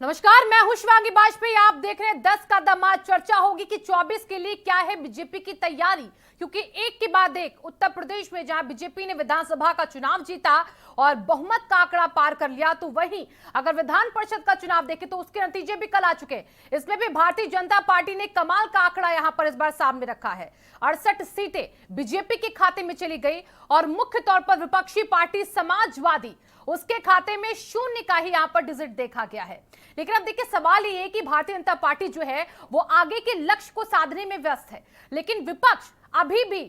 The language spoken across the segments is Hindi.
नमस्कार, मैं हूं शिवांगी बाजपेयी। आप देख रहे हैं 10 का दामाद। चर्चा होगी कि 24 के लिए क्या है बीजेपी की तैयारी, क्योंकि एक के बाद एक उत्तर प्रदेश में जहां बीजेपी ने विधानसभा का चुनाव जीता और बहुमत का आंकड़ा पार कर लिया, तो वहीं अगर विधान परिषद का चुनाव देखें तो उसके नतीजे भी कल आ चुके। इसमें भी भारतीय जनता पार्टी ने कमाल का आंकड़ा यहां पर इस बार सामने रखा है। 68 सीटें बीजेपी के खाते में चली गई और मुख्य तौर पर विपक्षी पार्टी समाजवादी उसके खाते में शून्य का ही यहां पर डिजिट देखा गया है। लेकिन अब देखिए, सवाल ये है कि भारतीय जनता पार्टी जो है वो आगे के लक्ष्य को साधने में व्यस्त है, लेकिन विपक्ष अभी भी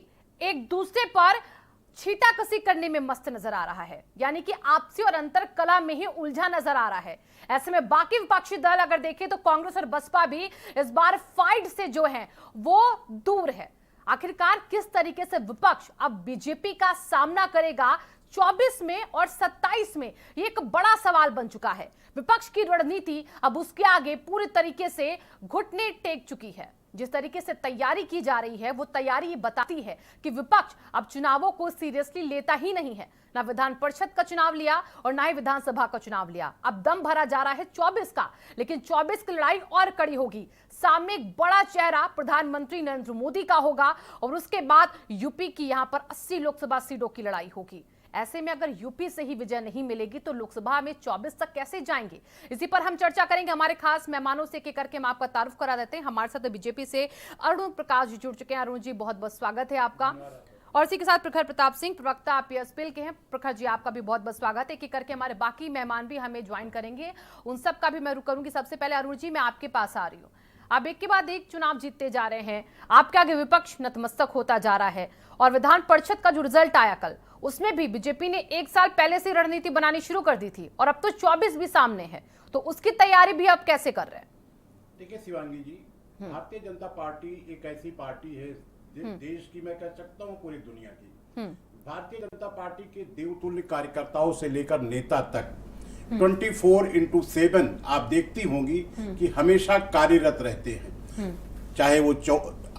एक दूसरे पर छींटाकसी करने में मस्त नजर आ रहा है, यानी कि आपसी और अंतर कला में ही उलझा नजर आ रहा है। ऐसे में बाकी विपक्षी दल अगर देखें तो कांग्रेस और बसपा भी इस बार फाइट से जो है वो दूर है। आखिरकार किस तरीके से विपक्ष अब बीजेपी का सामना करेगा 24 में और 27 में, ये एक बड़ा सवाल बन चुका है। विपक्ष की रणनीति अब उसके आगे पूरी तरीके से घुटने टेक चुकी है। जिस तरीके से तैयारी की जा रही है वो तैयारी ये बताती है कि विपक्ष अब चुनावों को सीरियसली लेता ही नहीं है। ना विधान परिषद का चुनाव लिया और ना ही विधानसभा का चुनाव लिया। अब दम भरा जा रहा है 24 का, लेकिन 24 की लड़ाई और कड़ी होगी। सामने एक बड़ा चेहरा प्रधानमंत्री नरेंद्र मोदी का होगा और उसके बाद यूपी की यहां पर 80 लोकसभा सीटों की लड़ाई होगी। ऐसे में अगर यूपी से ही विजय नहीं मिलेगी तो लोकसभा में 24 तक कैसे जाएंगे, इसी पर हम चर्चा करेंगे। हमारे खास मेहमानों से एक करके हम आपका तारुफ करा देते हैं। हमारे साथ बीजेपी से अरुण प्रकाश जी जुड़ चुके हैं। अरुण जी, बहुत बहुत स्वागत है आपका। और इसी के साथ प्रखर प्रताप सिंह, प्रवक्ता पीएसपीएल के हैं। प्रखर जी, आपका भी बहुत बहुत स्वागत है। एक करके हमारे बाकी मेहमान भी हमें ज्वाइन करेंगे, उन सब का भी मैं रुक करूंगी। सबसे पहले अरुण जी, मैं आपके पास आ रही हूँ। आप एक के बाद एक चुनाव जीतते जा रहे हैं, आपके आगे विपक्ष नतमस्तक होता जा रहा है और विधान परिषद का जो रिजल्ट आया कल, उसमें भी बीजेपी ने 1 साल पहले से रणनीति बनानी शुरू कर दी थी और अब तो 24 भी सामने है, तो उसकी तैयारी भी अब कैसे कर रहे हैं? देखिए शिवांगी जी, भारतीय जनता पार्टी एक ऐसी पार्टी है देश की, मैं कह सकता हूँ पूरी दुनिया की। भारतीय जनता पार्टी के देवतुल्य कार्यकर्ताओं से लेकर नेता तक 24/7 आप देखती होंगी कि हमेशा कार्यरत रहते हैं। चाहे वो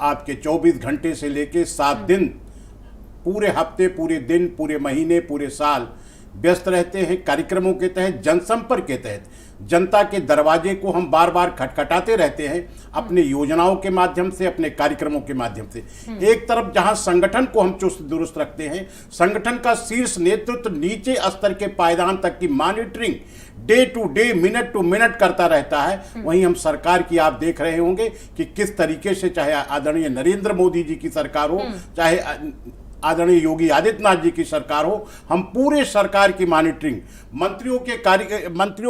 आपके 24 घंटे से लेके 7 दिन, पूरे हफ्ते, पूरे दिन, पूरे महीने, पूरे साल व्यस्त रहते हैं कार्यक्रमों के तहत, जनसंपर्क के तहत। जनता के दरवाजे को हम बार बार खटखटाते रहते हैं अपने योजनाओं के माध्यम से, अपने कार्यक्रमों के माध्यम से। एक तरफ जहां संगठन को हम चुस्त दुरुस्त रखते हैं, संगठन का शीर्ष नेतृत्व नीचे स्तर के पायदान तक की monitoring day to day, minute to minute करता रहता है, वहीं हम सरकार की आप देख रहे होंगे कि किस तरीके से, चाहे आदरणीय नरेंद्र मोदी जी की सरकार हो, चाहे आदरणीय योगी आदित्यनाथ जी की सरकार हो, हम पूरे सरकार की मॉनिटरिंग, मंत्रियों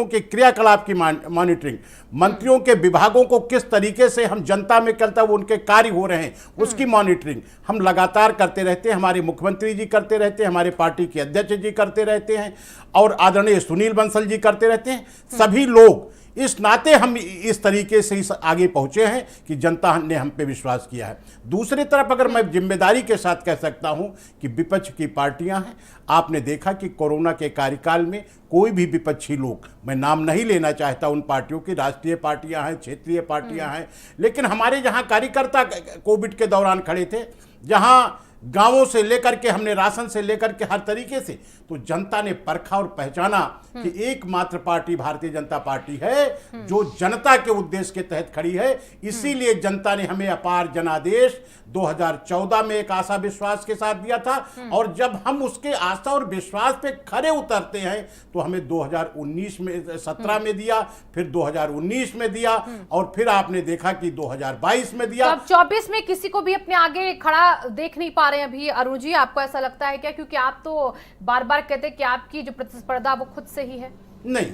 के क्रियाकलाप की मॉनिटरिंग, मंत्रियों के विभागों को किस तरीके से हम जनता में करता वो उनके कार्य हो रहे हैं उसकी मॉनिटरिंग हम लगातार करते रहते हैं। हमारे मुख्यमंत्री जी करते रहते हैं, हमारे पार्टी के अध्यक्ष जी करते रहते हैं और आदरणीय सुनील बंसल जी करते रहते हैं। सभी लोग इस नाते हम इस तरीके से इस आगे पहुंचे हैं कि जनता ने हम पे विश्वास किया है। दूसरी तरफ अगर मैं जिम्मेदारी के साथ कह सकता हूं कि विपक्ष की पार्टियां हैं, आपने देखा कि कोरोना के कार्यकाल में कोई भी विपक्षी लोग, मैं नाम नहीं लेना चाहता उन पार्टियों की, राष्ट्रीय पार्टियां हैं, क्षेत्रीय पार्टियां हैं, लेकिन हमारे जहां कार्यकर्ता कोविड के दौरान खड़े थे, जहां गांवों से लेकर के, हमने राशन से लेकर के हर तरीके से, तो जनता ने परखा और पहचाना कि एकमात्र पार्टी भारतीय जनता पार्टी है जो जनता के उद्देश्य के तहत खड़ी है। इसीलिए जनता ने हमें अपार जनादेश 2014 में एक आशा विश्वास के साथ दिया था और जब हम उसके आशा और विश्वास पे खरे उतरते हैं तो हमें 2019 में, 17 में दिया, फिर 2019 में दिया और फिर आपने देखा कि 2022 में दिया। तो अब 24 में किसी को भी अपने आगे खड़ा देख नहीं पा रहे हैं अभी। अरुण जी, आपको ऐसा लगता है क्या? क्योंकि आप तो बार बार कहते हैं कि आपकी जो प्रतिस्पर्धा वो खुद से ही है। नहीं,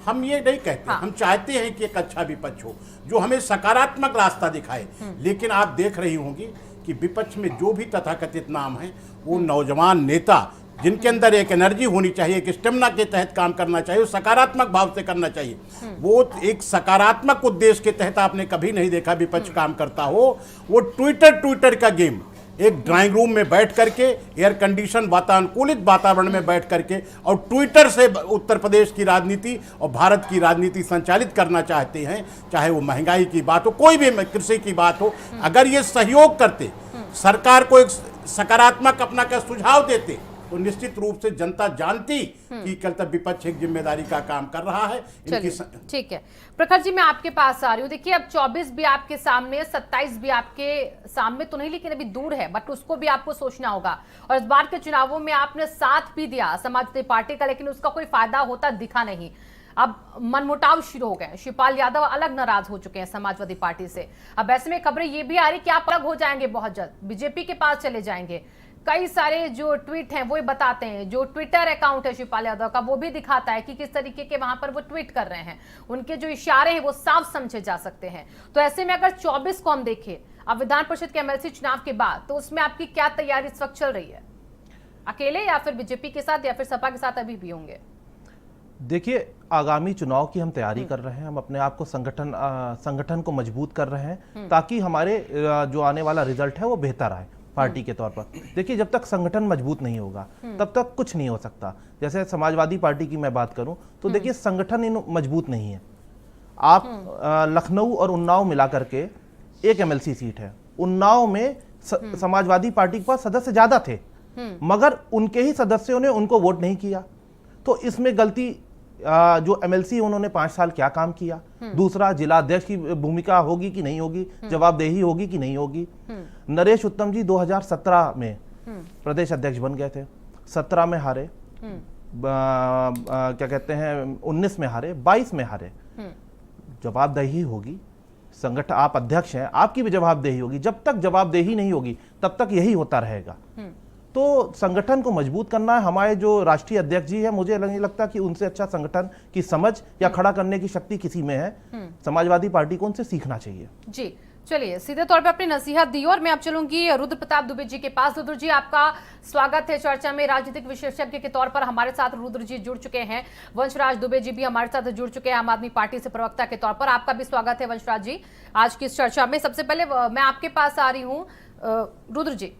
हम ये नहीं कहते। हम चाहते हैं कि एक अच्छा विपक्ष हो जो हमें सकारात्मक रास्ता दिखाए, लेकिन आप देख रही होंगी कि विपक्ष में जो भी तथाकथित नाम है वो नौजवान नेता जिनके अंदर एक एनर्जी होनी चाहिए, एक स्टेमिना के तहत काम करना चाहिए, सकारात्मक भाव से करना चाहिए। वो एक सकारात्मक उद्देश्य के तहत आपने कभी नहीं देखा विपक्ष काम करता हो। वो ट्विटर का गेम, एक ड्राइंग रूम में बैठ करके, एयर कंडीशन वातानुकूलित वातावरण में बैठ करके और ट्विटर से उत्तर प्रदेश की राजनीति और भारत की राजनीति संचालित करना चाहते हैं। चाहे वो महंगाई की बात हो, कोई भी कृषि की बात हो, अगर ये सहयोग करते, सरकार को एक सकारात्मक अपना का सुझाव देते तो निश्चित रूप से जनता जानती कि कल तक विपक्ष एक जिम्मेदारी का काम कर रहा है। ठीक है प्रखर जी, मैं आपके पास आ रही हूँ। देखिए अब 24 भी आपके सामने, 27 भी आपके सामने तो नहीं, लेकिन अभी दूर है, बट उसको भी आपको सोचना होगा। और इस बार के चुनावों में आपने साथ भी दिया समाजवादी पार्टी का, लेकिन उसका कोई फायदा होता दिखा नहीं। अब मनमुटाव शुरू हो गए, शिवपाल यादव अलग नाराज हो चुके हैं समाजवादी पार्टी से। अब ऐसे में खबरें ये भी आ रही कि आप अलग हो जाएंगे बहुत जल्द, बीजेपी के पास चले जाएंगे। कई सारे जो ट्वीट हैं वो बताते हैं, जो ट्विटर अकाउंट है शिवपाल यादव का वो भी दिखाता है कि किस तरीके के वहां पर वो ट्वीट कर रहे हैं। उनके जो इशारे हैं वो साफ समझे जा सकते हैं। तो ऐसे में अगर 24 को हम देखें अब विधान परिषद के एमएलसी चुनाव के बाद, तो उसमें आपकी क्या तैयारी इस वक्त चल रही है? अकेले या फिर बीजेपी के साथ या फिर सपा के साथ अभी भी होंगे? देखिए आगामी चुनाव की हम तैयारी कर रहे हैं। हम अपने आप को संगठन को मजबूत कर रहे हैं ताकि हमारे जो आने वाला रिजल्ट है वो बेहतर आए पार्टी के तौर पर। देखिए जब तक संगठन मजबूत नहीं होगा तब तक कुछ नहीं हो सकता। जैसे समाजवादी पार्टी की मैं बात करूं तो देखिए संगठन मजबूत नहीं है। आप लखनऊ और उन्नाव मिला करके एक एमएलसी सीट है। उन्नाव में समाजवादी पार्टी के पास सदस्य ज्यादा थे मगर उनके ही सदस्यों ने उनको वोट नहीं किया। तो इसमें गलती जो एमएलसी उन्होंने 5 साल क्या काम किया। दूसरा, जिला अध्यक्ष की भूमिका होगी कि नहीं होगी, जवाबदेही होगी कि नहीं होगी। नरेश उत्तम जी 2017 में प्रदेश अध्यक्ष बन गए थे, 17 में हारे, क्या कहते हैं 19 में हारे, 22 में हारे। जवाबदेही होगी, संगठन आप अध्यक्ष हैं, आपकी भी जवाबदेही होगी। जब तक जवाबदेही नहीं होगी तब तक यही होता रहेगा। तो संगठन को मजबूत करना है। हमारे जो राष्ट्रीय अध्यक्ष जी है, मुझे नहीं लगता कि उनसे अच्छा संगठन की समझ या खड़ा करने की शक्ति किसी में है। समाजवादी पार्टी को उनसे सीखना चाहिए। जी चलिए, सीधे तौर पे अपनी नसीहत दी और मैं अब चलूंगी रुद्र प्रताप दुबे जी के पास। रुद्र जी आपका स्वागत है चर्चा में। राजनीतिक विशेषज्ञ के तौर पर हमारे साथ रुद्र जी जुड़ चुके हैं। वंशराज दुबे जी भी हमारे साथ जुड़ चुके हैं आम आदमी पार्टी से प्रवक्ता के तौर पर। आपका भी स्वागत है वंशराज जी आज की इस चर्चा में। सबसे पहले मैं आपके पास आ रही हूँ रुद्र जी,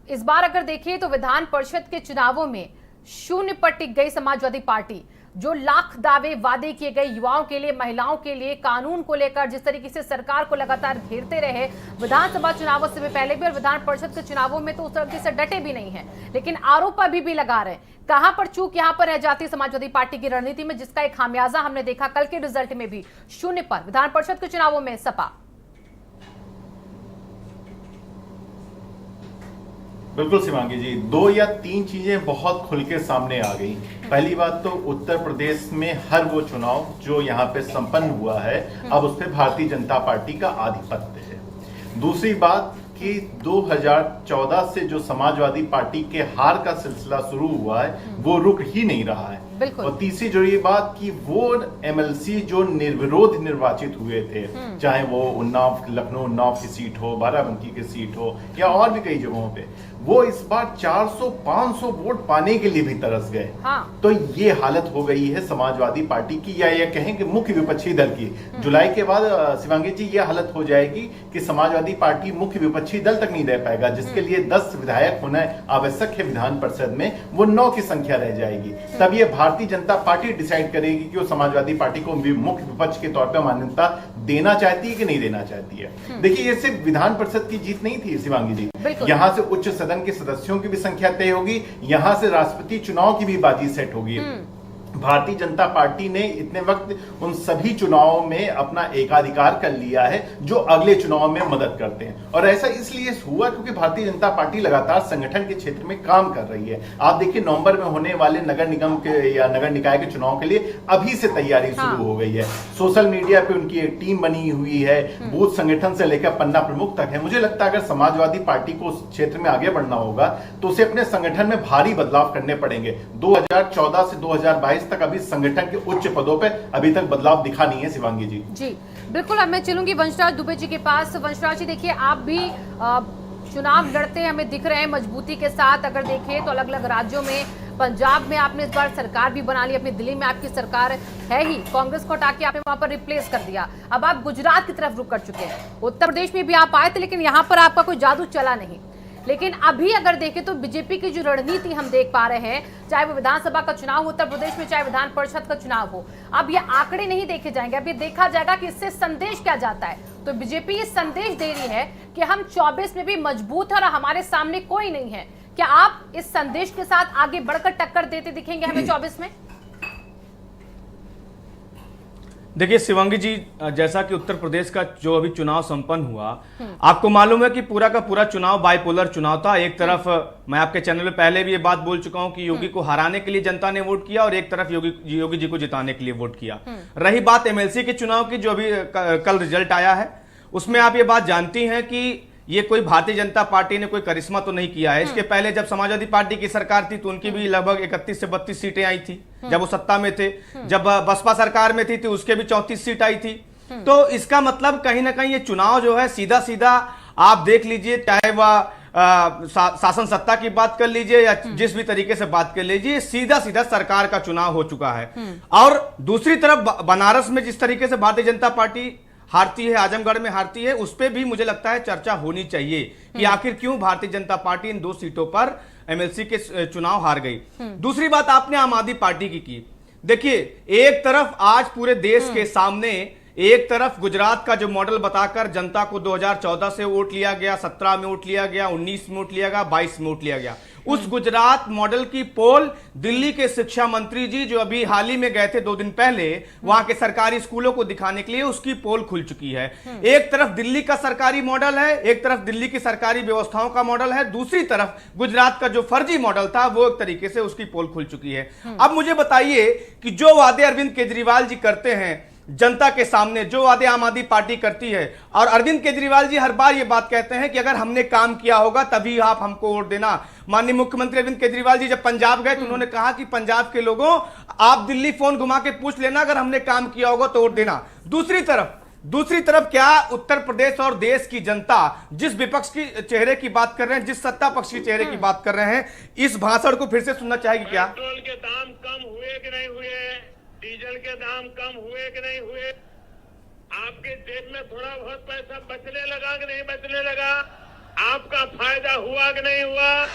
इस बार अगर देखिए तो विधान परिषद के चुनावों में शून्य पर टिक गई समाजवादी पार्टी। जो लाख दावे वादे किए गए युवाओं के लिए, महिलाओं के लिए, कानून को लेकर जिस तरीके से सरकार को लगातार घेरते रहे विधानसभा चुनावों से पहले भी और विधान परिषद के चुनावों में, तो उस तरीके से डटे भी नहीं है, लेकिन आरोप अभी भी लगा रहे। कहां पर चूक यहां पर रह जाती है समाजवादी पार्टी की रणनीति में, जिसका एक खामियाजा हमने देखा कल के रिजल्ट में भी। शून्य पर विधान परिषद के चुनावों में सपा। बिल्कुल शिवांगी जी, 2 या 3 चीजें बहुत खुल के सामने आ गई। पहली बात तो उत्तर प्रदेश में हर वो चुनाव जो यहाँ पे संपन्न हुआ है अब उस पर भारतीय जनता पार्टी का आधिपत्य है। दूसरी बात कि 2014 से जो समाजवादी पार्टी के हार का सिलसिला शुरू हुआ है वो रुक ही नहीं रहा है। और तीसरी जो ये बात कि वो एमएलसी जो निर्विरोध निर्वाचित हुए थे, चाहे वो उन्नाव, लखनऊ उन्नाव की सीट हो, बाराबंकी की सीट हो या और भी कई जगहों पे, वो इस बार 400-500 वोट पाने के लिए भी तरस गए। तो ये हालत हो गई है समाजवादी पार्टी की, या ये कहें कि मुख्य विपक्षी दल की। जुलाई के बाद शिवांगी जी ये हालत हो जाएगी कि समाजवादी पार्टी मुख्य विपक्षी दल तक नहीं रह पाएगा, जिसके लिए 10 विधायक होना आवश्यक है विधान परिषद में, वो 9 की संख्या रह जाएगी। तब ये भारतीय जनता पार्टी डिसाइड करेगी कि वो समाजवादी पार्टी को मुख्य विपक्ष के तौर पर मान्यता देना चाहती है कि नहीं देना चाहती है। देखिए ये सिर्फ विधान परिषद की जीत नहीं थी शिवांगी जी, यहां से उच्च सदन के सदस्यों की भी संख्या तय होगी, यहां से राष्ट्रपति चुनाव की भी बाजी सेट होगी। भारतीय जनता पार्टी ने इतने वक्त उन सभी चुनावों में अपना एकाधिकार कर लिया है जो अगले चुनाव में मदद करते हैं। और ऐसा इसलिए हुआ क्योंकि भारतीय जनता पार्टी लगातार संगठन के क्षेत्र में काम कर रही है। आप देखिए नवंबर में होने वाले नगर निगम के या नगर निकाय के चुनाव के लिए अभी से तैयारी शुरू हो गई है। सोशल मीडिया पे उनकी एक टीम बनी हुई है, बूथ संगठन से लेकर पन्ना प्रमुख तक है। मुझे लगता है अगर समाजवादी पार्टी को उस क्षेत्र में आगे बढ़ना होगा तो उसे अपने संगठन में भारी बदलाव करने पड़ेंगे। 2014 से 2022 तक अभी संगठन के उच्च पदों पे अभी तक बदलाव दिखा नहीं है शिवांगी जी। जी बिल्कुल, अब मैं चलूंगी वंशराज दुबे जी के पास। वंशराज जी देखिए, आप भी चुनाव लड़ते हमें दिख रहे हैं मजबूती के साथ। अगर देखें तो अलग अलग राज्यों में, पंजाब में आपने इस बार सरकार भी बना ली, अपनी दिल्ली में आपकी सरकार है ही, कांग्रेस को हटा के आपने वहां पर रिप्लेस कर दिया। अब आप गुजरात की तरफ रुक कर चुके हैं। उत्तर प्रदेश में भी आप आए थे लेकिन यहाँ पर आपका कोई जादू चला नहीं। लेकिन अभी अगर देखें तो बीजेपी की जो रणनीति हम देख पा रहे हैं, चाहे वो विधानसभा का चुनाव हो उत्तर प्रदेश में, चाहे विधान परिषद का चुनाव हो, अब ये आंकड़े नहीं देखे जाएंगे, अब ये देखा जाएगा कि इससे संदेश क्या जाता है। तो बीजेपी ये संदेश दे रही है कि हम 24 में भी मजबूत है और हमारे सामने कोई नहीं है। क्या आप इस संदेश के साथ आगे बढ़कर टक्कर देते दिखेंगे हमें 24 में? देखिए शिवांगी जी, जैसा कि उत्तर प्रदेश का जो अभी चुनाव संपन्न हुआ, आपको मालूम है कि पूरा का पूरा चुनाव बाइपोलर चुनाव था। एक तरफ मैं आपके चैनल में पहले भी ये बात बोल चुका हूं कि योगी को हराने के लिए जनता ने वोट किया और एक तरफ योगी जी को जिताने के लिए वोट किया। रही बात एमएलसी के चुनाव की, जो अभी कल रिजल्ट आया है, उसमें आप ये बात जानती हैं कि ये कोई भारतीय जनता पार्टी ने कोई करिश्मा तो नहीं किया है। इसके पहले जब समाजवादी पार्टी की सरकार थी तो उनकी भी लगभग 31 से 32 सीटें आई थी जब वो सत्ता में थे। जब बसपा सरकार में थी तो उसके भी 34 सीट आई थी। तो इसका मतलब कहीं ना कहीं ये चुनाव जो है सीधा सीधा आप देख लीजिए, चाहे वह शासन सत्ता की बात कर लीजिए या जिस भी तरीके से बात कर लीजिए, सीधा सीधा सरकार का चुनाव हो चुका है। और दूसरी तरफ बनारस में जिस तरीके से भारतीय जनता पार्टी हारती है, आजमगढ़ में हारती है, उस पर भी मुझे लगता है चर्चा होनी चाहिए कि आखिर क्यों भारतीय जनता पार्टी इन 2 सीटों पर एमएलसी के चुनाव हार गई। दूसरी बात आपने आम आदमी पार्टी की देखिए, एक तरफ आज पूरे देश के सामने एक तरफ गुजरात का जो मॉडल बताकर जनता को 2014 से वोट लिया गया, 17 में वोट लिया गया, 19 में वोट लिया गया, 22 में वोट लिया गया। उस गुजरात मॉडल की पोल दिल्ली के शिक्षा मंत्री जी जो अभी हाल ही में गए थे 2 दिन पहले वहां के सरकारी स्कूलों को दिखाने के लिए, उसकी पोल खुल चुकी है। एक तरफ दिल्ली का सरकारी मॉडल है, एक तरफ दिल्ली की सरकारी व्यवस्थाओं का मॉडल है, दूसरी तरफ गुजरात का जो फर्जी मॉडल था वो एक तरीके से उसकी पोल खुल चुकी है। अब मुझे बताइए कि जो वादे अरविंद केजरीवाल जी करते हैं जनता के सामने, जो वादे आम आदमी पार्टी करती है, और अरविंद केजरीवाल जी हर बार ये बात कहते हैं कि अगर हमने काम किया होगा तभी आप हमको वोट देना। माननीय मुख्यमंत्री अरविंद केजरीवाल जी जब पंजाब गए तो उन्होंने कहा कि पंजाब के लोगों, आप दिल्ली फोन घुमा के पूछ लेना, अगर हमने काम किया होगा तो वोट देना। दूसरी तरफ क्या उत्तर प्रदेश और देश की जनता जिस विपक्ष की चेहरे की बात कर रहे हैं, जिस सत्ता पक्ष के चेहरे की बात कर रहे हैं, इस भाषण को फिर से सुनना चाहेगी क्या? पेट्रोल के दाम कम हुए कि नहीं हुए? डीजल के दाम कम हुए कि नहीं हुए? आपके जेब में थोड़ा बहुत पैसा बचने लगा कि नहीं बचने लगा? आपका फायदा हुआ कि नहीं हुआ?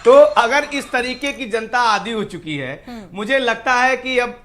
तो अगर इस तरीके की जनता आदी हो चुकी है, मुझे लगता है कि अब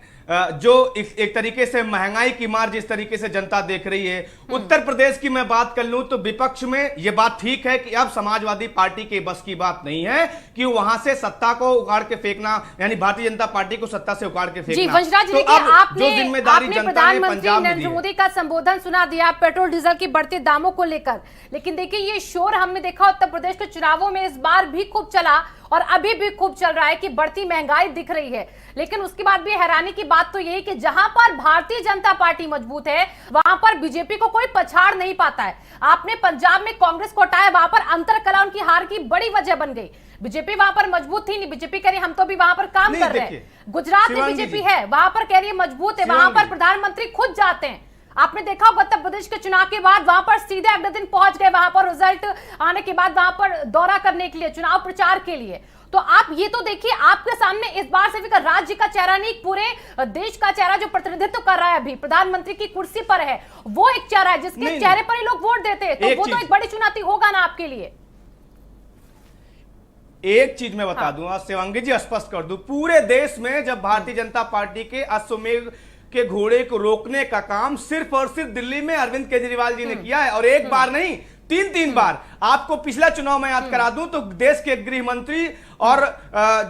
जो एक तरीके से महंगाई की मार जिस तरीके से जनता देख रही है, उत्तर प्रदेश की मैं बात कर लूं तो विपक्ष में यह बात ठीक है कि अब समाजवादी पार्टी के बस की बात नहीं है कि वहां से सत्ता को उखाड़ के फेंकना, यानी भारतीय जनता पार्टी को सत्ता से उखाड़ के फेंकना। जी वंशराज जी, तो अब आपने जो जिम्मेदारी जनता ने प्रधानमंत्री पंजाब में दी नरेंद्र है, मोदी का संबोधन सुना दिया पेट्रोल डीजल की बढ़ते दामों को लेकर, लेकिन देखिए ये शोर हमने देखा उत्तर प्रदेश के चुनावों में इस बार भी खूब चला और अभी भी खूब चल रहा है कि बढ़ती महंगाई दिख रही है। लेकिन उसके बाद भी हैरानी की बात तो यही कि जहां पर भारतीय जनता पार्टी मजबूत है वहां पर बीजेपी को कोई पछाड़ नहीं पाता है। आपने पंजाब में कांग्रेस को हटाया, वहां पर अंतरकलह उनकी हार की बड़ी वजह बन गई। बीजेपी वहां पर मजबूत थी नहीं, बीजेपी कह रही हम तो भी वहां पर काम कर रहे हैं। गुजरात में बीजेपी है, वहां पर कह रही है मजबूत है, वहां पर प्रधानमंत्री खुद जाते हैं। आपने देखा होगा उत्तर प्रदेश के चुनाव के बाद वहां पर सीधे अगले दिन पहुंच गए, वहां पर रिजल्ट आने के बाद वहां पर दौरा करने के लिए, चुनाव प्रचार के लिए। तो आप ये तो देखिए, आपके सामने इस बार सिर्फ राज्य का चेहरा नहीं, पूरे देश का चेहरा जो प्रतिनिधित्व कर रहा है, अभी प्रधानमंत्री की कुर्सी पर है, वो एक चेहरा है जिसके चेहरे पर ही लोग वोट देते हैं। तो वो तो एक बड़ी चुनौती होगा ना आपके लिए। एक चीज मैं बता दूं, शिवांगी जी स्पष्ट कर दूं, पूरे देश में जब भारतीय जनता पार्टी के अश्वमेध के घोड़े को रोकने का काम सिर्फ और सिर्फ दिल्ली में अरविंद केजरीवाल जी ने किया है, और एक बार नहीं 3 बार। आपको पिछला चुनाव मैं याद करा दूं तो देश के गृह मंत्री और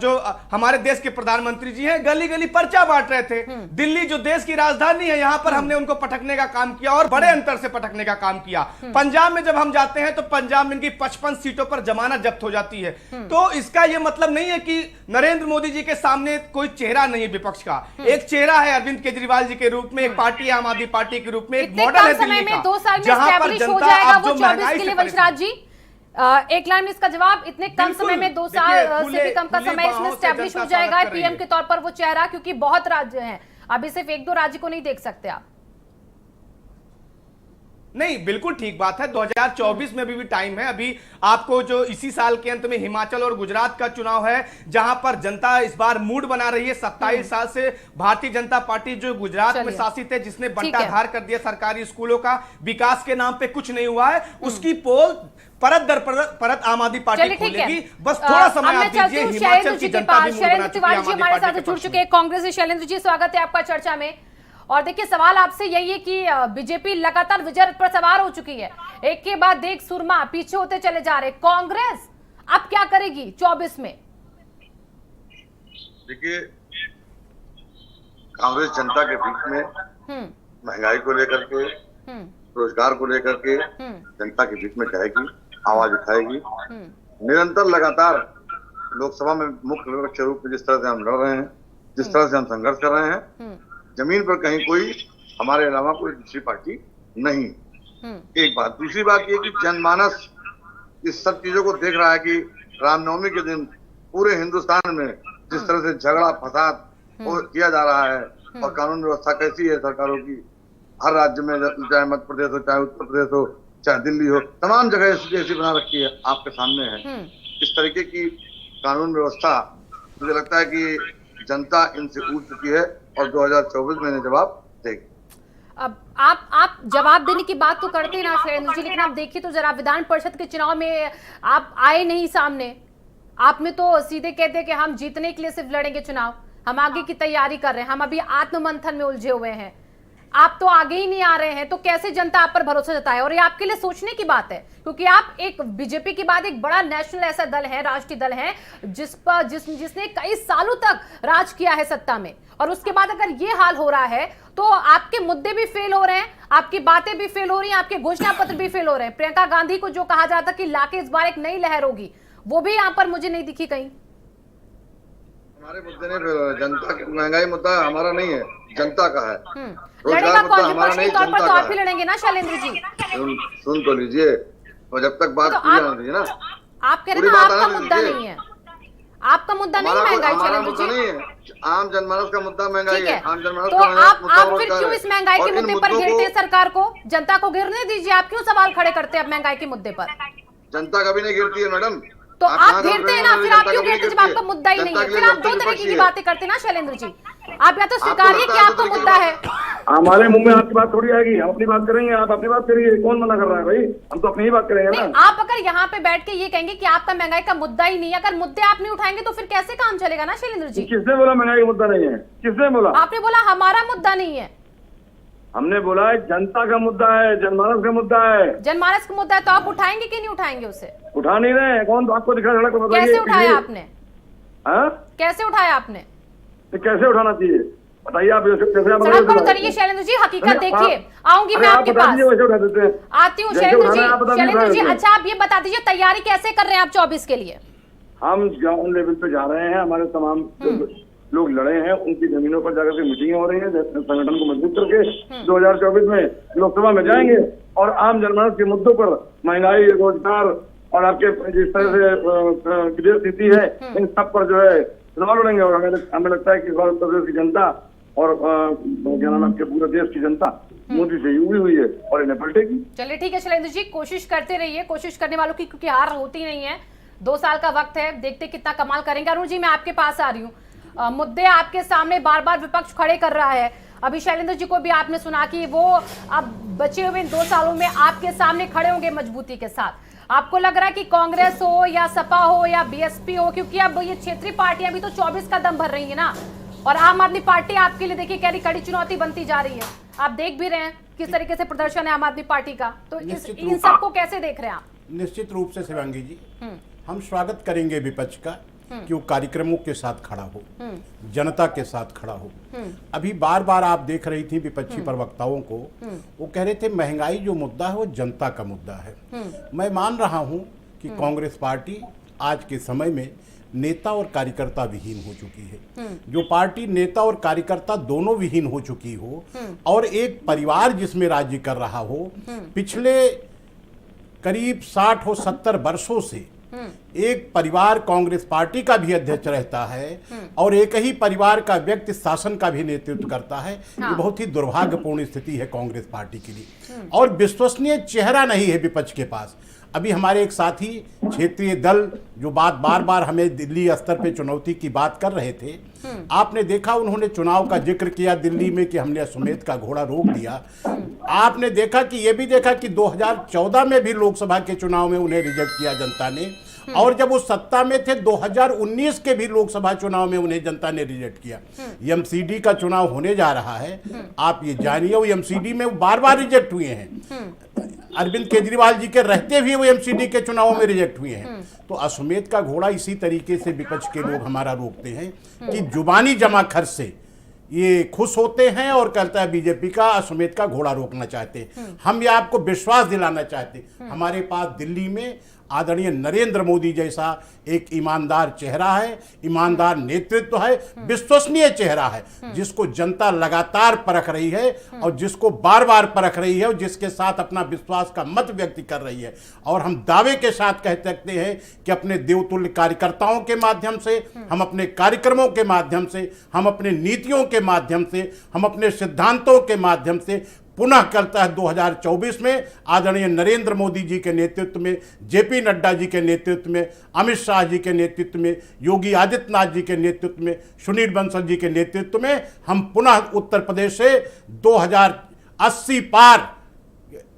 जो हमारे देश के प्रधानमंत्री जी हैं गली गली पर्चा बांट रहे थे। दिल्ली जो देश की राजधानी है, यहां पर हमने उनको पटकने का काम किया और बड़े अंतर से पटकने का काम किया। पंजाब में जब हम जाते हैं तो पंजाब में इनकी 55 सीटों पर जमानत जब्त हो जाती है। तो इसका यह मतलब नहीं है कि नरेंद्र मोदी जी के सामने कोई चेहरा नहीं है विपक्ष का। एक चेहरा है अरविंद केजरीवाल जी के रूप में, एक पार्टी आम आदमी पार्टी के रूप में, एक मॉडल है दिल्ली का, 2 साल में जहां पर एस्टैब्लिश हो जनता जाएगा अब वो जो 24 के लिए। वंशराज जी एक लाइन में इसका जवाब, इतने कम समय में 2 साल से भी कम का समय इसमें एस्टैब्लिश हो जाएगा पीएम के तौर पर वो चेहरा, क्योंकि बहुत राज्य हैं, अभी सिर्फ 1-2 राज्य को नहीं देख सकते आप। नहीं, बिल्कुल ठीक बात है। 2024 में भी टाइम है। अभी आपको जो इसी साल के अंत में हिमाचल और गुजरात का चुनाव है, जहां पर जनता इस बार मूड बना रही है। 27 साल से भारतीय जनता पार्टी जो गुजरात में शासित है, जिसने बंटाधार कर दिया सरकारी स्कूलों का, विकास के नाम पे कुछ नहीं हुआ है, उसकी पोल परत दर परत आम आदमी पार्टी खोलेगी। बस थोड़ा समय आप दीजिए, हिमाचल की जनता भी मूड बना चुकी है। हमारे साथ जुड़ चुके हैं कांग्रेस से शैलेंद्र जी, स्वागत है आपका चर्चा में। और देखिए सवाल आपसे यही है कि बीजेपी लगातार विजय रथ पर सवार हो चुकी है, एक के बाद एक सुरमा पीछे होते चले जा रहे। कांग्रेस अब क्या करेगी 24 में? देखिए, कांग्रेस जनता के बीच में महंगाई को लेकर के, रोजगार को लेकर के जनता के बीच में जाएगी, आवाज उठाएगी। निरंतर लगातार लोकसभा में मुख्य विपक्ष के रूप में जिस तरह से हम लड़ रहे हैं, जिस तरह से हम संघर्ष कर रहे हैं, जमीन पर कहीं कोई हमारे अलावा कोई दूसरी पार्टी नहीं। एक बात। दूसरी बात ये कि जनमानस इस सब चीजों को देख रहा है कि रामनवमी के दिन पूरे हिंदुस्तान में जिस तरह से झगड़ा फसाद किया जा रहा है और कानून व्यवस्था कैसी है सरकारों की, हर राज्य में, चाहे मध्य प्रदेश हो, चाहे उत्तर प्रदेश हो, चाहे दिल्ली हो, तमाम जगह ऐसी बना रखी है, आपके सामने है। इस तरीके की कानून व्यवस्था मुझे लगता है कि जनता इनसे ऊब चुकी है और 2024 में इन्हें जवाब देगी। अब आप जवाब देने की बात तो करते हैं ना शैलेंद्र जी, लेकिन आप देखिए तो जरा विधान परिषद के चुनाव में आप आए नहीं सामने। आपने तो सीधे कहते कि हम जीतने के लिए सिर्फ लड़ेंगे चुनाव, हम आगे की तैयारी कर रहे हैं, हम अभी आत्ममंथन में उलझे हुए हैं। आप तो आगे ही नहीं आ रहे हैं, तो कैसे जनता आप पर भरोसा जताए? और ये आपके लिए सोचने की बात है, क्योंकि आप एक बीजेपी के बाद एक बड़ा नेशनल ऐसा दल है, राष्ट्रीय दल है, जिसने कई सालों तक राज किया है सत्ता में, और उसके बाद अगर ये हाल हो रहा है तो आपके मुद्दे भी फेल हो रहे हैं, आपकी बातें भी फेल हो रही हैं, आपके घोषणा पत्र भी फेल हो रहे हैं। प्रियंका गांधी को जो कहा जाता कि लाके इस बार एक नई लहर होगी, वो भी यहाँ पर मुझे नहीं दिखी कहीं। हमारे मुद्दे नहीं फेल हो रहे। जनता की महंगाई मुद्दा हमारा नहीं है, जनता का है। लड़ेगा कौन? विपक्षी तौर पर तो आप ही लड़ेंगे ना शैलेंद्र जी। सुन तो लीजिए, और जब तक बात पूरी जाने दीजिए ना। आप कह रहे हैं आपका मुद्दा नहीं है, आपका मुद्दा नहीं महंगाई शैलेंद्र जी, नहीं है, आम जनमानस का मुद्दा महंगाई है। आम जनमानस तो आप फिर क्यों इस महंगाई के मुद्दे पर घेरते हैं सरकार को? जनता को घेरने दीजिए, आप क्यों सवाल खड़े करते हैं अब महंगाई के मुद्दे पर? जनता कभी नहीं घेरती है मैडम। तो आप घेरते हैं ना, फिर आप क्यों घेरते जब आपका मुद्दा ही नहीं है? फिर आप दो तरीके की बातें करते हैं ना शैलेंद्र जी। आप या तो स्वीकारिए कि आपका मुद्दा है। हमारे मुंह में आपकी बात थोड़ी आएगी, हम अपनी बात करेंगे, आप अपनी बात करिए। कौन मना कर रहा है भाई? हम तो अपनी ही बात करेंगे ना। आप अगर यहाँ पे बैठ के ये कहेंगे कि आपका महंगाई का मुद्दा ही नहीं है, अगर मुद्दे आप नहीं उठाएंगे तो फिर कैसे काम चलेगा ना शैलेंद्र जी? किसने बोला महंगाई का मुद्दा नहीं है? किसने बोला? आपने बोला हमारा मुद्दा नहीं है। हमने बोला है जनता का मुद्दा है, जनमानस का मुद्दा है। जनमानस का मुद्दा है तो आप उठाएंगे कि नहीं उठाएंगे उसे? उठा नहीं रहे हैं। कौन आपको दिखा सड़क को बताइए। कैसे उठाया आपने? कैसे उठाया आपने? कैसे उठाना चाहिए बताइए आप। कैसे आप सड़क पर उतरिए शैलेंद्र जी, हकीकत देखिए। आउंगी मैं आपके पास, आती हूँ शैलेंद्र जी। शैलेंद्र जी, अच्छा आप ये बता दीजिए तैयारी कैसे कर रहे हैं आप 24 के लिए? हम ग्राउंड लेवल पे जा रहे हैं, हमारे तमाम लोग लड़े हैं, उनकी जमीनों पर जाकर के मीटिंग हो रही है, संगठन को मजबूत करके 2024 में लोकसभा में जाएंगे और आम जनमानस के मुद्दों पर, महंगाई, रोजगार और आपके जिस तरह से विदेश नीति है, इन सब पर जो है चुनाव लड़ेंगे। और हमें लगता है कि उत्तर प्रदेश की जनता और क्या नाम आपके पूरे देश की जनता मोदी से युवी हुई है और इन्हें पलटेगी। चलिए ठीक है शैलेंद्र जी, कोशिश करते रहिए। कोशिश करने वालों की क्योंकि हार होती नहीं है, 2 साल का वक्त है, देखते कितना कमाल करेंगे। अरुण जी, मैं आपके पास आ रही हूँ। मुद्दे आपके सामने बार बार विपक्ष खड़े कर रहा है। अभी शैलेंद्र जी को भी आपने सुना कि वो अब बचे हुए 2 सालों में आपके सामने खड़े होंगे मजबूती के साथ। आपको लग रहा है कि कांग्रेस हो या सपा हो या बीएसपी हो, क्योंकि अब ये क्षेत्रीय पार्टियां भी तो 24 का दम भर रही है ना, और आम आदमी पार्टी आपके लिए देखिए कह रही कड़ी चुनौती बनती जा रही है। आप देख भी रहे हैं किस तरीके से प्रदर्शन है आम आदमी पार्टी का, तो इन सबको कैसे देख रहे हैं आप? निश्चित रूप से शिवांगी जी, हम स्वागत करेंगे विपक्ष का कि वो कार्यक्रमों के साथ खड़ा हो, जनता के साथ खड़ा हो। अभी बार बार आप देख रही थी विपक्षी प्रवक्ताओं को, वो कह रहे थे महंगाई जो मुद्दा है वो जनता का मुद्दा है। मैं मान रहा हूं कि कांग्रेस पार्टी आज के समय में नेता और कार्यकर्ता विहीन हो चुकी है। जो पार्टी नेता और कार्यकर्ता दोनों विहीन हो चुकी हो और एक परिवार जिसमें राज्य कर रहा हो, पिछले करीब 60 और 70 वर्षों से एक परिवार कांग्रेस पार्टी का भी अध्यक्ष रहता है और एक ही परिवार का व्यक्ति शासन का भी नेतृत्व करता है। ये बहुत ही दुर्भाग्यपूर्ण स्थिति है कांग्रेस पार्टी के लिए और विश्वसनीय चेहरा नहीं है विपक्ष के पास। अभी हमारे एक साथी क्षेत्रीय दल जो बात बार बार हमें दिल्ली स्तर पे चुनौती की बात कर रहे थे, आपने देखा उन्होंने चुनाव का जिक्र किया दिल्ली में कि हमने अश्वमेध का घोड़ा रोक दिया। आपने देखा कि ये भी देखा कि 2014 में भी लोकसभा के चुनाव में उन्हें रिजेक्ट किया जनता ने, और जब वो सत्ता में थे 2019 के भी लोकसभा चुनाव में उन्हें जनता ने रिजेक्ट किया। एमसीडी का चुनाव होने जा रहा है, आप ये जानिए वो एमसीडी में बार बार रिजेक्ट हुए हैं। अरविंद केजरीवाल जी के रहते हुए वो एमसीडी के चुनावों में रिजेक्ट हुए हैं। तो अश्वमेध का घोड़ा इसी तरीके से विपक्ष के लोग हमारा रोकते हैं कि जुबानी जमा खर्च से ये खुश होते हैं और कहता है बीजेपी का अश्वमेध का घोड़ा रोकना चाहते हैं। हम ये आपको विश्वास दिलाना चाहते हैं, हमारे पास दिल्ली में आदरणीय नरेंद्र मोदी जैसा एक ईमानदार चेहरा है, ईमानदार नेतृत्व है, विश्वसनीय चेहरा है, जिसको जनता लगातार परख रही है और जिसको बार बार परख रही है और जिसके साथ अपना विश्वास का मत व्यक्त कर रही है। और हम दावे के साथ कह सकते हैं कि अपने देवतुल्य कार्यकर्ताओं के माध्यम से, हम अपने कार्यक्रमों के माध्यम से, हम अपने नीतियों के माध्यम से, हम अपने सिद्धांतों के माध्यम से पुनः करता है 2024 में आदरणीय नरेंद्र मोदी जी के नेतृत्व में, जेपी नड्डा जी के नेतृत्व में, अमित शाह जी के नेतृत्व में, योगी आदित्यनाथ जी के नेतृत्व में, सुनील बंसल जी के नेतृत्व में हम पुनः उत्तर प्रदेश से 2080 पार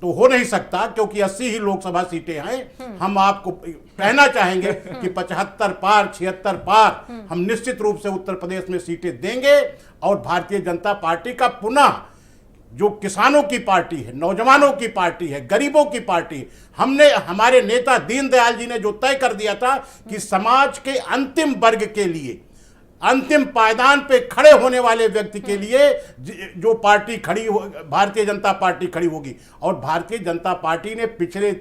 तो हो नहीं सकता क्योंकि 80 ही लोकसभा सीटें हैं। हम आपको कहना चाहेंगे कि 75 पार 76 पार हम निश्चित रूप से उत्तर प्रदेश में सीटें देंगे और भारतीय जनता पार्टी का पुनः जो किसानों की पार्टी है, नौजवानों की पार्टी है, गरीबों की पार्टी है, हमारे नेता दीनदयाल जी ने जो तय कर दिया था कि समाज के अंतिम वर्ग के लिए, अंतिम पायदान पे खड़े होने वाले व्यक्ति के लिए जो पार्टी खड़ी हो, भारतीय जनता पार्टी खड़ी होगी। और भारतीय जनता पार्टी ने पिछले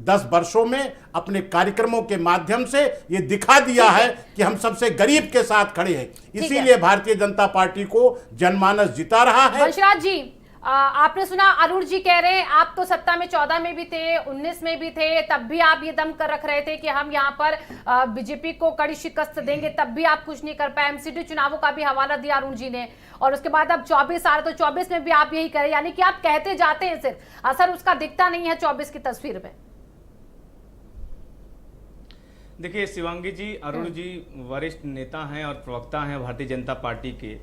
10 वर्षों में अपने कार्यक्रमों के माध्यम से ये दिखा दिया है कि हम सबसे गरीब के साथ खड़े हैं। इसीलिए भारतीय जनता पार्टी को जनमानस जिता रहा है। वंशराज जी, आपने सुना अरुण जी कह रहे हैं आप तो सत्ता में 14 में भी थे, 19 में भी थे, तब भी आप ये दम कर रख रहे थे कि हम यहाँ पर बीजेपी को कड़ी शिकस्त देंगे, तब भी आप कुछ नहीं कर पाए। एमसीडी चुनावों का भी हवाला दिया अरुण जी ने, और उसके बाद अब 24 आ रहे तो 24 में भी आप यही करें, यानी कि आप कहते जाते हैं, सिर्फ असर उसका दिखता नहीं है 24 की तस्वीर में। देखिए शिवांगी जी, अरुण जी वरिष्ठ नेता हैं और प्रवक्ता हैं भारतीय जनता पार्टी के,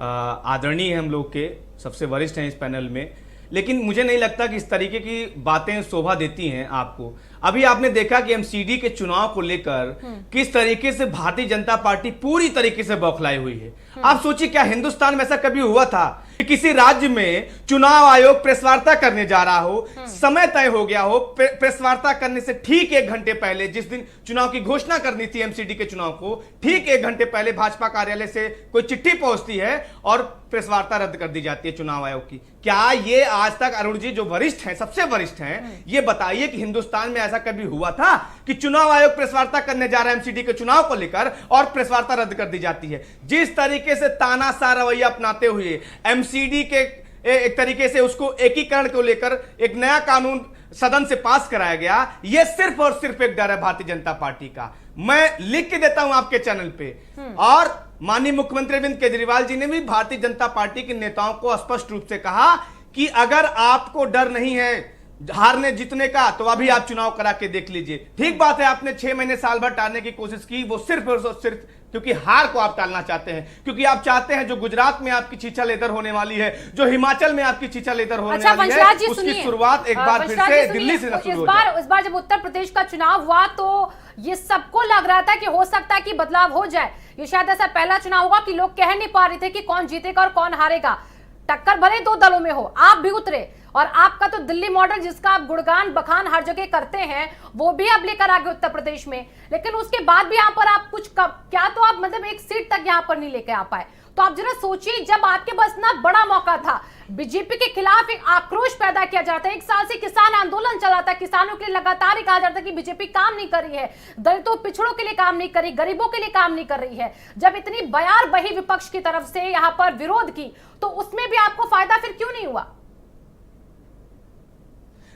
आदरणीय हम लोग के सबसे वरिष्ठ हैं इस पैनल में, लेकिन मुझे नहीं लगता कि इस तरीके की बातें शोभा देती हैं आपको। अभी आपने देखा कि एमसीडी के चुनाव को लेकर किस तरीके से भारतीय जनता पार्टी पूरी तरीके से बौखलाई हुई है। आप सोचिए, क्या हिंदुस्तान में ऐसा कभी हुआ था कि किसी राज्य में चुनाव आयोग प्रेस वार्ता करने जा रहा हो, समय तय हो गया हो, प्रेस वार्ता करने से ठीक 1 घंटे पहले, जिस दिन चुनाव की घोषणा करनी थी एमसीडी के चुनाव को, ठीक 1 घंटे पहले भाजपा कार्यालय से कोई चिट्ठी पहुंचती है और प्रेस वार्ता रद्द कर दी जाती है चुनाव आयोग की। क्या ये आज तक अरुण जी जो वरिष्ठ हैं, सबसे वरिष्ठ हैं, ये बताइए कि हिंदुस्तान में ऐसा कभी हुआ था कि चुनाव आयोग प्रेस वार्ता करने जा रहा है एमसीडी के चुनाव को लेकर और प्रेस वार्ता रद्द कर दी जाती है? जिस तरीके से तानाशाह रवैया अपनाते हुए एमसीडी के एक तरीके से उसको एकीकरण को लेकर एक नया कानून सदन से पास कराया गया, यह सिर्फ और सिर्फ एक डर है भारतीय जनता पार्टी का। मैं लिख के देता हूं आपके चैनल पे, और माननीय मुख्यमंत्री अरविंद केजरीवाल जी ने भी भारतीय जनता पार्टी के नेताओं को स्पष्ट रूप से कहा कि अगर आपको डर नहीं है हारने जीतने का तो अभी आप चुनाव करा के देख लीजिए। ठीक बात है, आपने 6 महीने साल भर टालने की कोशिश की, वो सिर्फ और सिर्फ क्योंकि हार को आप टालना चाहते हैं, क्योंकि आप चाहते हैं जो गुजरात में आपकी छीछा लेदर होने वाली है, जो हिमाचल में आपकी छीछा लेदर होने वाली है, उसकी शुरुआत एक बार फिर से दिल्ली से शुरू हो जाए। इस बार जब उत्तर प्रदेश का चुनाव हुआ तो ये सबको लग रहा था कि हो सकता है कि बदलाव हो जाए। ये शायद ऐसा पहला चुनाव होगा कि लोग कह नहीं पा रहे थे कि कौन जीतेगा और कौन हारेगा। टक्कर भले 2 दलों में हो, आप भी उतरे, और आपका तो दिल्ली मॉडल जिसका आप गुणगान बखान हर जगह करते हैं वो भी आप लेकर आ गए उत्तर प्रदेश में। लेकिन उसके बाद भी यहाँ पर आप कुछ क्या तो आप मतलब 1 सीट तक यहाँ पर नहीं लेकर आ पाए। तो आप जरा सोचिए, जब आपके पास इतना बड़ा मौका था, बीजेपी के खिलाफ एक आक्रोश पैदा किया जाता है, 1 साल से किसान आंदोलन चला था, किसानों के लिए लगातार ही कहा जाता है कि बीजेपी काम नहीं कर रही है, दलितों पिछड़ों के लिए काम नहीं कर रही, गरीबों के लिए काम नहीं कर रही है। जब इतनी बयार बही विपक्ष की तरफ से यहाँ पर विरोध की, तो उसमें भी आपको फायदा फिर क्यों नहीं हुआ?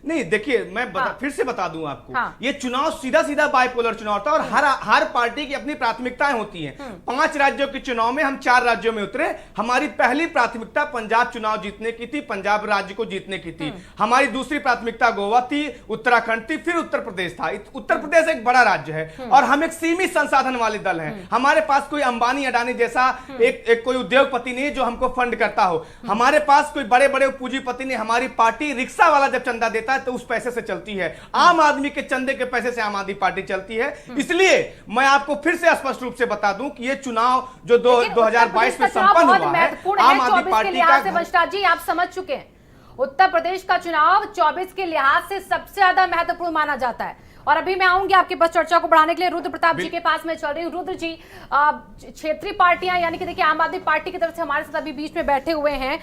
नहीं देखिए, मैं फिर से बता दूं आपको, ये चुनाव सीधा सीधा बाइपोलर चुनाव था और हर पार्टी की अपनी प्राथमिकताएं होती हैं। 5 राज्यों के चुनाव में हम 4 राज्यों में उतरे। हमारी पहली प्राथमिकता पंजाब चुनाव जीतने की थी, पंजाब राज्य को जीतने की थी। हमारी दूसरी प्राथमिकता गोवा थी, उत्तराखंड थी, फिर उत्तर प्रदेश था। उत्तर प्रदेश एक बड़ा राज्य है और हम एक सीमित संसाधन वाले दल हैं। हमारे पास कोई अंबानी अडानी जैसा एक कोई उद्योगपति नहीं जो हमको फंड करता हो। हमारे पास कोई बड़े बड़े पूंजीपति नहीं। हमारी पार्टी रिक्शा वाला जब चंदा देता तो उस पैसे से चलती है, आम आदमी के चंदे के पैसे से आम आदमी पार्टी चलती है। इसलिए मैं आपको फिर से स्पष्ट रूप से बता दूं कि ये चुनाव जो 2022 में संपन्न हुआ है, आम आदमी पार्टी का। वंशराज जी, आप समझ चुके हैं उत्तर प्रदेश का चुनाव 24 के लिहाज से सबसे ज्यादा महत्वपूर्ण माना जाता है। और अभी मैं आऊंगी आपके पास चर्चा को बढ़ाने के लिए। रुद्र प्रताप जी के पास मैं चल रही हूँ। रुद्र जी, क्षेत्रीय पार्टियां यानी कि देखिए आम आदमी पार्टी की तरफ से हमारे साथ अभी बीच में बैठे हुए हैं,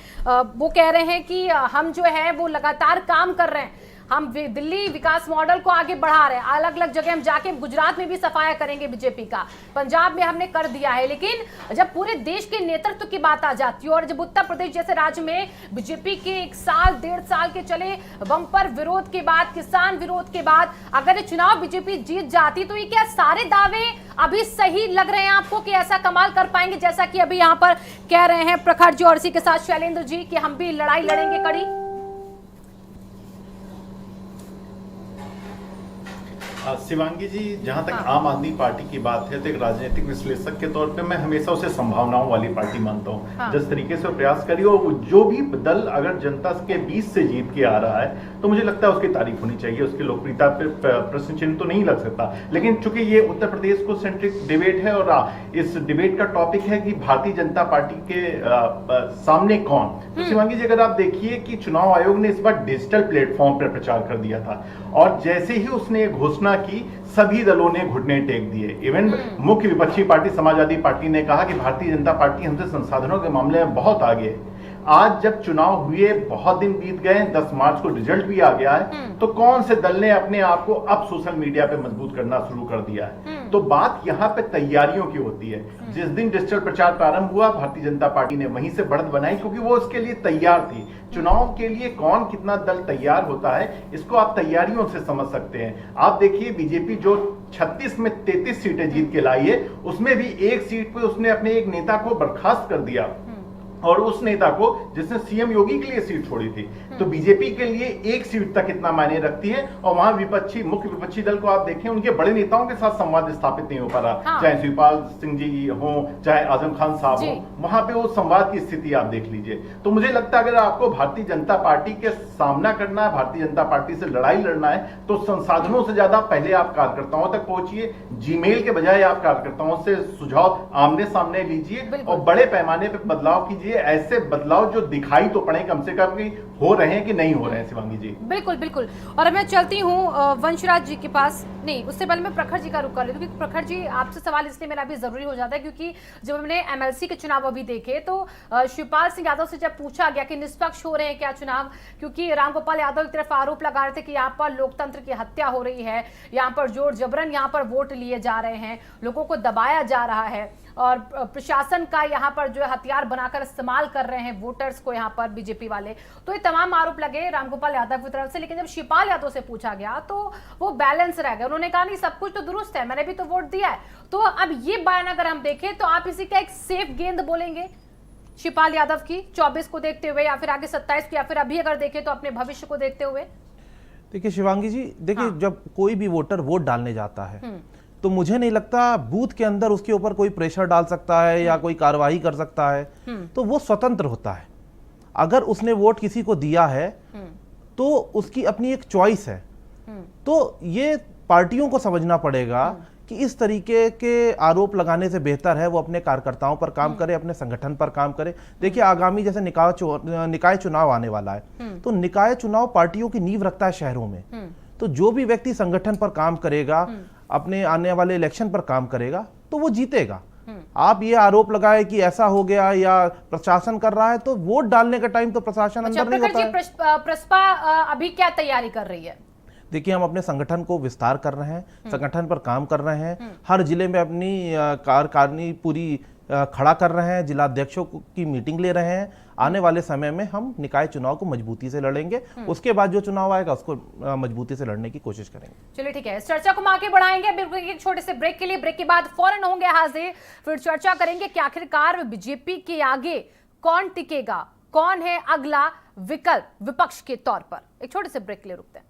वो कह रहे हैं कि हम जो है वो लगातार काम कर रहे हैं, हम दिल्ली विकास मॉडल को आगे बढ़ा रहे हैं, अलग अलग जगह हम जाके गुजरात में भी सफाया करेंगे बीजेपी का, पंजाब में हमने कर दिया है। लेकिन जब पूरे देश के नेतृत्व की बात आ जाती है और जब उत्तर प्रदेश जैसे राज्य में बीजेपी के 1 साल 1.5 साल के चले बम्पर विरोध के बाद, किसान विरोध के बाद अगर ये चुनाव बीजेपी जीत जाती तो ये क्या सारे दावे अभी सही लग रहे हैं आपको कि ऐसा कमाल कर पाएंगे जैसा कि अभी यहाँ पर कह रहे हैं प्रखर जी और इसी के साथ शैलेंद्र जी कि हम भी लड़ाई लड़ेंगे कड़ी? शिवांगी जी, जहां तक आम आदमी पार्टी की बात है तो एक राजनीतिक विश्लेषक के तौर पे मैं हमेशा उसे संभावनाओं वाली पार्टी मानता हूं। जिस तरीके से वो प्रयास करी और जो भी दल अगर जनता के बीच से जीत के आ रहा है तो मुझे लगता है उसकी तारीफ होनी चाहिए, उसकी लोकप्रियता पे प्रश्न चिन्ह तो नहीं लग सकता। लेकिन चूंकि ये उत्तर प्रदेश को सेंट्रिक डिबेट है और इस डिबेट का टॉपिक है कि भारतीय जनता पार्टी के सामने कौन, तो शिवांगी जी अगर आप देखिए कि चुनाव आयोग ने इस बार डिजिटल प्लेटफॉर्म पर प्रचार कर दिया था और जैसे ही उसने घोषणा की सभी दलों ने घुटने टेक दिए। इवन मुख्य विपक्षी पार्टी समाजवादी पार्टी ने कहा कि भारतीय जनता पार्टी हमसे संसाधनों के मामले में बहुत आगे है। आज जब चुनाव हुए बहुत दिन बीत गए, 10 मार्च को रिजल्ट भी आ गया है, तो कौन से दल ने अपने आप को अब सोशल मीडिया पे मजबूत करना शुरू कर दिया है? तो बात यहाँ पे तैयारियों की होती है। जिस दिन डिजिटल प्रचार प्रारंभ हुआ भारतीय जनता पार्टी ने वहीं से बढ़त बनाई क्योंकि वो उसके लिए तैयार थी। चुनाव के लिए कौन कितना दल तैयार होता है इसको आप तैयारियों से समझ सकते हैं। आप देखिए बीजेपी जो 36 में 33 सीटें जीत के लाई है, उसमें भी एक सीट पे उसने अपने एक नेता को बर्खास्त कर दिया और उस नेता को जिसने सीएम योगी के लिए सीट छोड़ी थी। तो बीजेपी के लिए एक सीट तक इतना मायने रखती है और वहां मुख्य विपक्षी दल को आप देखें उनके बड़े नेताओं के साथ संवाद स्थापित नहीं हो पा रहा। हाँ। चाहे शिवपाल सिंह जी हो, चाहे आजम खान साहब हो, वहां पे वो संवाद की स्थिति आप देख लीजिए। तो मुझे लगता है अगर आपको भारतीय जनता पार्टी के सामना करना है, भारतीय जनता पार्टी से लड़ाई लड़ना है, तो संसाधनों से ज्यादा पहले आप कार्यकर्ताओं तक पहुंचिए। जीमेल के बजाय आप कार्यकर्ताओं से सुझाव आमने सामने लीजिए और बड़े पैमाने पर बदलाव कीजिए। ऐसे बदलाव जो दिखाई तो पड़े कम से कम हो रहे हैं कि नहीं हो रहे हैं। शिवांगी जी बिल्कुल बिल्कुल। और मैं चलती हूँ वंशराज जी के पास, नहीं उससे पहले मैं प्रखर जी का रुख कर लेती हूँ क्योंकि प्रखर जी आपसे सवाल इसलिए मेरा भी जरूरी हो जाता है क्योंकि जब हमने एमएलसी के चुनाव अभी देखे तो शिवपाल सिंह यादव से जब पूछा गया कि निष्पक्ष हो रहे हैं क्या चुनाव, क्योंकि रामगोपाल यादव की तरफ आरोप लगा रहे थे कि यहाँ पर लोकतंत्र की हत्या हो रही है, यहाँ पर जोर जबरन यहाँ पर वोट लिए जा रहे हैं, लोगों को दबाया जा रहा है और प्रशासन का यहाँ पर जो हथियार बनाकर इस्तेमाल कर रहे हैं वोटर्स को यहाँ पर बीजेपी वाले। तो ये तमाम आरोप लगे रामगोपाल यादव की तरफ से। लेकिन जब शिवपाल यादव से पूछा गया तो वो बैलेंस रह गए, उन्होंने कहा नहीं सब कुछ तो दुरुस्त है, मैंने भी तो वोट दिया है। तो अब ये बयान अगर हम देखें तो आप इसी का एक सेफ गेंद बोलेंगे शिवपाल यादव की 24 को देखते हुए या फिर आगे 27 को या फिर अभी अगर देखें तो अपने भविष्य को देखते हुए? देखिए शिवांगी जी, देखिए हाँ। जब कोई भी वोटर वोट डालने जाता है तो मुझे नहीं लगता बूथ के अंदर उसके ऊपर कोई प्रेशर डाल सकता है या कोई कार्रवाई कर सकता है, तो वो स्वतंत्र होता है। अगर उसने वोट किसी को दिया है तो उसकी अपनी एक चॉइस है। तो ये पार्टियों को समझना पड़ेगा कि इस तरीके के आरोप लगाने से बेहतर है वो अपने कार्यकर्ताओं पर काम करे, अपने संगठन पर काम करे। देखिए आगामी जैसे निकाय चुनाव आने वाला है, तो निकाय चुनाव पार्टियों की नींव रखता है शहरों में। तो जो भी व्यक्ति संगठन पर काम करेगा, अपने आने वाले इलेक्शन पर काम करेगा, तो वो जीतेगा। आप ये आरोप लगाए कि ऐसा हो गया या प्रशासन कर रहा है, तो वोट डालने का टाइम तो प्रशासन अंदर नहीं होता है। प्रसपा अभी क्या तैयारी कर रही है? देखिए हम अपने संगठन को विस्तार कर रहे हैं, संगठन पर काम कर रहे हैं, हर जिले में अपनी कार्यकारिणी पूरी खड़ा कर रहे हैं, जिला अध्यक्षों की मीटिंग ले रहे हैं। आने वाले समय में हम निकाय चुनाव को मजबूती से लड़ेंगे, उसके बाद जो चुनाव आएगा उसको मजबूती से लड़ने की कोशिश करेंगे। चलिए ठीक है, इस चर्चा को हम आगे बढ़ाएंगे बिल्कुल एक छोटे से ब्रेक के लिए। ब्रेक के बाद फौरन होंगे हाजिर, फिर चर्चा करेंगे कि आखिरकार बीजेपी के आगे कौन टिकेगा, कौन है अगला विकल्प विपक्ष के तौर पर। एक छोटे से ब्रेक के लिए रुकते हैं।